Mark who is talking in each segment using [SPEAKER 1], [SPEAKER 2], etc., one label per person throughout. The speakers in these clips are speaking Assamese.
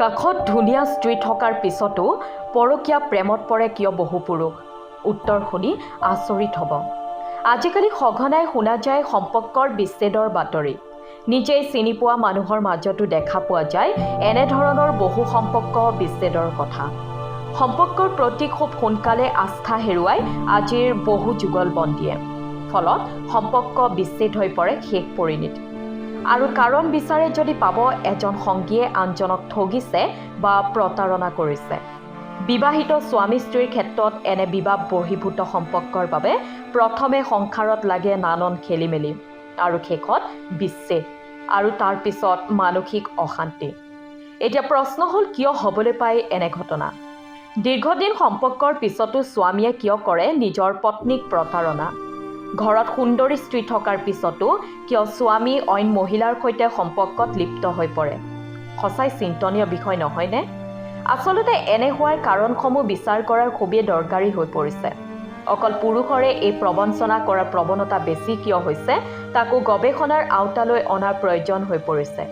[SPEAKER 1] কাষত ধুনীয়া স্ত্ৰী থকাৰ পিছতো পৰকীয়া প্ৰেমত পৰে কিয় বহু পুৰুষ? উত্তৰ শুনি আচৰিত হ'ব। আজিকালি সঘনাই শুনা যায় সম্পৰ্কৰ বিচ্ছেদৰ বাতৰি। নিজেই চিনি পোৱা মানুহৰ মাজতো দেখা পোৱা যায় এনেধৰণৰ বহু সম্পৰ্ক বিচ্ছেদৰ কথা। সম্পৰ্কৰ প্ৰতি খুব সোনকালে আস্থা হেৰুৱাই আজিৰ বহু যুগলবন্দীয়ে। ফলত সম্পৰ্ক বিচ্ছেদ হৈ পৰে শেষ পৰিণতি। আৰু কাৰণ বিচাৰে যদি পাব এজন সংগীয়ে আনজনক ঠগিছে বা প্ৰতাৰণা কৰিছে। বিবাহিত স্বামী স্ত্ৰীৰ ক্ষেত্ৰত এনে বিবাহ বহিৰ্ভূত সম্পৰ্কৰ বাবে প্ৰথমে সংসাৰত লাগে নানান খেলিমেলি আৰু শেষত বিচ্ছেদ আৰু তাৰ পিছত মানসিক অশান্তি। এতিয়া প্ৰশ্ন হ'ল কিয় হ'বলৈ পায় এনে ঘটনা? দীৰ্ঘদিন সম্পৰ্কৰ পিছতো স্বামীয়ে কিয় কৰে নিজৰ পত্নীক প্ৰতাৰণা? ঘৰত সুন্দৰী স্ত্ৰী থকাৰ পিছতো কিয় স্বামী অইন মহিলাৰ সৈতে সম্পৰ্কত লিপ্ত হৈ পৰে? সঁচাই চিন্তনীয় বিষয় নহয়নে? আচলতে এনে হোৱাৰ কাৰণসমূহ বিচাৰ কৰাৰ খুবেই দৰকাৰী হৈ পৰিছে। অকল পুৰুষৰে এই প্ৰবঞ্চনা কৰাৰ প্ৰৱণতা বেছি কিয় হৈছে তাকো গৱেষণাৰ আওতালৈ অনাৰ প্ৰয়োজন হৈ পৰিছে।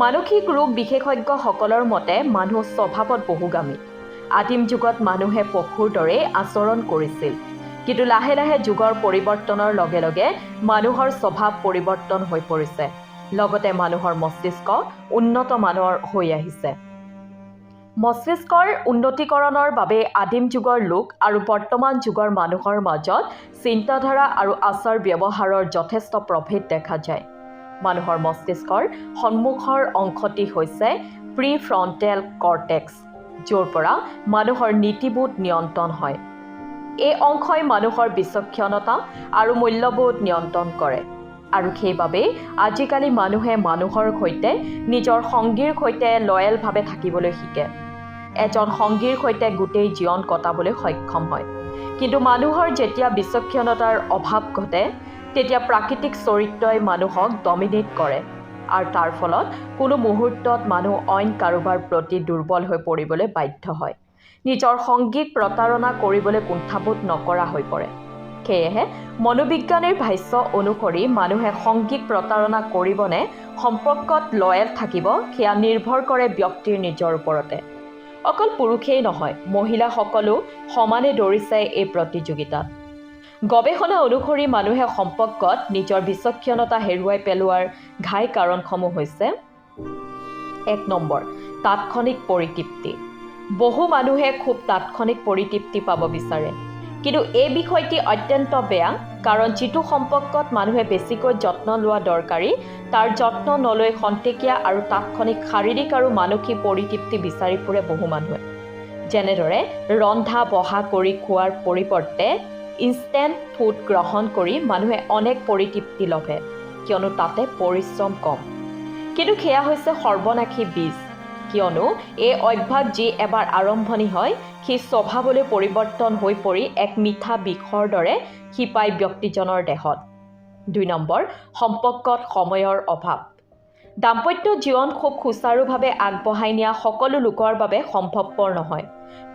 [SPEAKER 1] মানসিক ৰোগ বিশেষজ্ঞসকলৰ মতে মানুহ স্বভাৱত বহুগামী। আদিম যুগত মানুহে পশুৰ দৰেই আচৰণ কৰিছিল। কিন্তু লাহে লাহে যুগৰ পৰিৱৰ্তনৰ লগে লগে মানুহৰ স্বভাৱ পৰিৱৰ্তন হৈ পৰিছে। লগতে মানুহৰ মস্তিষ্ক উন্নত মানৰ হৈ আহিছে। মস্তিষ্কৰ উন্নতিকৰণৰ বাবে আদিম যুগৰ লোক আৰু বৰ্তমান যুগৰ মানুহৰ মাজত চিন্তাধাৰা আৰু আচাৰ ব্যৱহাৰৰ যথেষ্ট প্ৰভেদ দেখা যায়। মানুহৰ মস্তিষ্কৰ সন্মুখৰ অংশটি হৈছে প্ৰি ফ্ৰণ্টেল কৰ্টেক্স, য'ৰ পৰা মানুহৰ নীতিবোধ নিয়ন্ত্ৰণ হয়। এই অংশই মানুহৰ বিচক্ষণতা আৰু মূল্যবোধ নিয়ন্ত্ৰণ কৰে। আৰু সেইবাবেই আজিকালি মানুহে মানুহৰ সৈতে নিজৰ সংগীৰ সৈতে লয়েলভাৱে থাকিবলৈ শিকে। এজন সংগীৰ সৈতে গোটেই জীৱন কটাবলৈ সক্ষম হয়। কিন্তু মানুহৰ যেতিয়া বিচক্ষণতাৰ অভাৱ ঘটে তেতিয়া প্ৰাকৃতিক চৰিত্ৰই মানুহক ডমিনেট কৰে আৰু তাৰ ফলত কোনো মুহূৰ্তত মানুহ অইন কাৰোবাৰ প্ৰতি দুৰ্বল হৈ পৰিবলৈ বাধ্য হয়। নিজৰ সংগীক প্ৰতাৰণা কৰিবলৈ কুণ্ঠাবোধ নকৰা হৈ পৰে। সেয়েহে মনোবিজ্ঞানীৰ ভাষ্য অনুসৰি মানুহে সংগীক প্ৰতাৰণা কৰিবনে সম্পৰ্কত লয়েল থাকিব সেয়া নিৰ্ভৰ কৰে ব্যক্তিৰ নিজৰ ওপৰতে। অকল পুৰুষেই নহয়, মহিলাসকলো সমানে দৌৰিছে এই প্ৰতিযোগিতাত। গৱেষণা অনুসৰি মানুহে সম্পৰ্কত নিজৰ বিচক্ষণতা হেৰুৱাই পেলোৱাৰ ঘাই কাৰণসমূহ হৈছে: ১ নম্বৰ, তাৎক্ষণিক পৰিতৃপ্তি। বহু মানুহে খুব তাৎক্ষণিক পৰিতৃপ্তি পাব বিচাৰে। কিন্তু এই বিষয়টি অত্যন্ত বেয়া, কাৰণ যিটো সম্পৰ্কত মানুহে বেছিকৈ যত্ন লোৱা দৰকাৰী তাৰ যত্ন নলৈ খন্তেকীয়া আৰু তাৎক্ষণিক শাৰীৰিক আৰু মানসিক পৰিতৃপ্তি বিচাৰি ফুৰে বহু মানুহে। যেনেদৰে ৰন্ধা বঢ়া কৰি খোৱাৰ পৰিৱৰ্তে ইনষ্টেণ্ট ফুড গ্ৰহণ কৰি মানুহে অনেক পৰিতৃপ্তি লভে, কিয়নো তাতে পৰিশ্ৰম কম। কিন্তু সেয়া হৈছে সৰ্বনাশী বীজ, কিয়নো এই অভ্যাস যি এবাৰ আৰম্ভণি হয় সি স্বভাৱলৈ পৰিৱৰ্তন হৈ পৰি এক মিঠা বিষৰ দৰে শিপাই ব্যক্তিজনৰ দেহত। ২ নম্বৰ, সম্পৰ্কত সময়ৰ অভাৱ। দাম্পত্য জীৱন খুব সুচাৰুভাৱে আগবঢ়াই নিয়া সকলো লোকৰ বাবে সম্ভৱপৰ নহয়।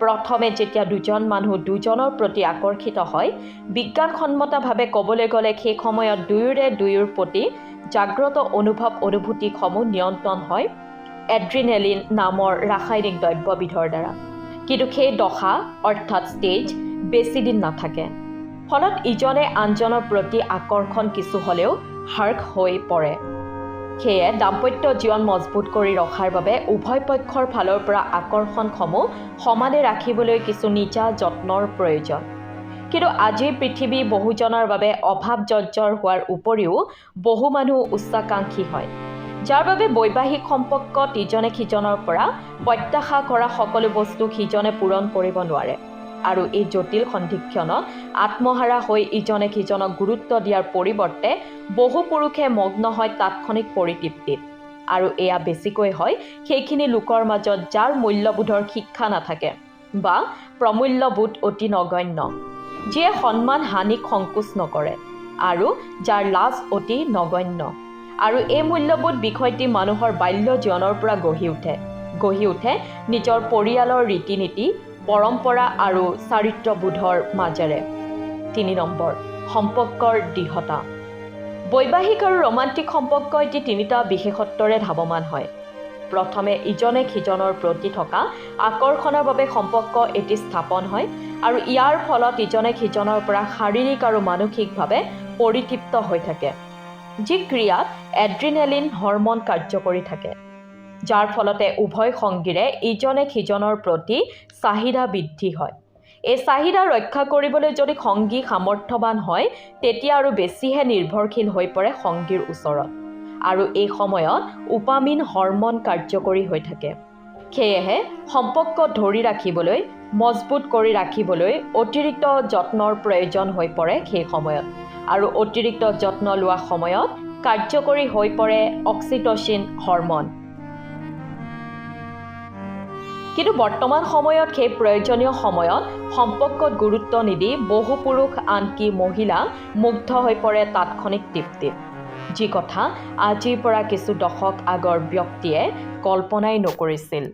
[SPEAKER 1] প্ৰথমে যেতিয়া দুজন মানুহ দুজনৰ প্ৰতি আকৰ্ষিত হয়, বিজ্ঞানসন্মতভাৱে ক'বলৈ গ'লে সেই সময়ত দুয়োৰে দুয়োৰ প্ৰতি জাগ্ৰত অনুভূতিসমূহ নিয়ন্ত্ৰণ হয় এড্ৰিনেলিন নামৰ ৰাসায়নিক দ্ৰব্যবিধৰ দ্বাৰা। কিন্তু সেই দশা অৰ্থাৎ ষ্টেজ বেছিদিন নাথাকে। ফলত ইজনে আনজনৰ প্ৰতি আকৰ্ষণ কিছু হ'লেও হ্ৰাস হৈ পৰে। সেয়ে দাম্পত্য জীৱন মজবুত কৰি ৰখাৰ বাবে উভয় পক্ষৰ ফালৰ পৰা আকৰ্ষণসমূহ সমানে ৰাখিবলৈ কিছু নিজা যত্নৰ প্ৰয়োজন। কিন্তু আজিৰ পৃথিৱী বহুজনৰ বাবে অভাৱজৰ্জৰ হোৱাৰ উপৰিও বহু মানুহ উচ্চাকাংক্ষী হয়, যাৰ বাবে বৈবাহিক সম্পৰ্কত ইজনে সিজনৰ পৰা প্ৰত্যাশা কৰা সকলো বস্তু সিজনে পূৰণ কৰিব নোৱাৰে। আৰু এই জটিল সন্ধিক্ষণত আত্মহাৰা হৈ ইজনে সিজনক গুৰুত্ব দিয়াৰ পৰিৱৰ্তে বহু পুৰুষে মগ্ন হয় তাৎক্ষণিক পৰিতৃপ্তিত। আৰু এয়া বেছিকৈ হয় সেইখিনি লোকৰ মাজত যাৰ মূল্যবোধৰ শিক্ষা নাথাকে বা প্ৰমূল্যবোধ অতি নগণ্য, যিয়ে সন্মান হানিক সংকোচ নকৰে আৰু যাৰ লাজ অতি নগণ্য। আৰু এই মূল্যবোধ বিষয়টি মানুহৰ বাল্য জীৱনৰ পৰা গঢ়ি উঠে নিজৰ পৰিয়ালৰ ৰীতি নীতি, পৰম্পৰা আৰু চাৰিত্ৰবোধৰ মাজেৰে। ৩ নম্বৰ, সম্পৰ্কৰ দৃঢ়তা। বৈবাহিক আৰু ৰোমান্টিক সম্পৰ্ক এটি তিনিটা বিশেষত্বৰে ধাৱমান হয়। প্ৰথমে ইজনে সিজনৰ প্ৰতি থকা আকৰ্ষণৰ বাবে সম্পৰ্ক এটি স্থাপন হয় আৰু ইয়াৰ ফলত ইজনে সিজনৰ পৰা শাৰীৰিক আৰু মানসিকভাৱে পৰিতৃপ্ত হৈ থাকে, যি ক্ৰিয়াত এড্ৰিনেলিন হৰম'ন কাৰ্যকৰী থাকে, যাৰ ফলতে উভয় সংগীৰে ইজনে সিজনৰ প্ৰতি চাহিদা বৃদ্ধি হয়। এই চাহিদা ৰক্ষা কৰিবলৈ যদি সংগী সামৰ্থ্যৱান হয় তেতিয়া আৰু বেছিহে নিৰ্ভৰশীল হৈ পৰে সংগীৰ ওচৰত আৰু এই সময়ত ডোপামিন হৰম'ন কাৰ্যকৰী হৈ থাকে। সেয়েহে সম্পৰ্ক ধৰি ৰাখিবলৈ, মজবুত কৰি ৰাখিবলৈ অতিৰিক্ত যত্নৰ প্ৰয়োজন হৈ পৰে সেই সময়ত আৰু অতিৰিক্ত যত্ন লোৱা সময়ত কাৰ্যকৰী হৈ পৰে অক্সিটচিন হৰম'ন। কিন্তু বৰ্তমান সময়ত সেই প্ৰয়োজনীয় সময়ত সম্পৰ্কত গুৰুত্ব নিদি বহু পুৰুষ আনকি মহিলা মুগ্ধ হৈ পৰে তাৎক্ষণিক তৃপ্তিত, যি কথা আজিৰ পৰা কিছু দশক আগৰ ব্যক্তিয়ে কল্পনাই নকৰিছিল।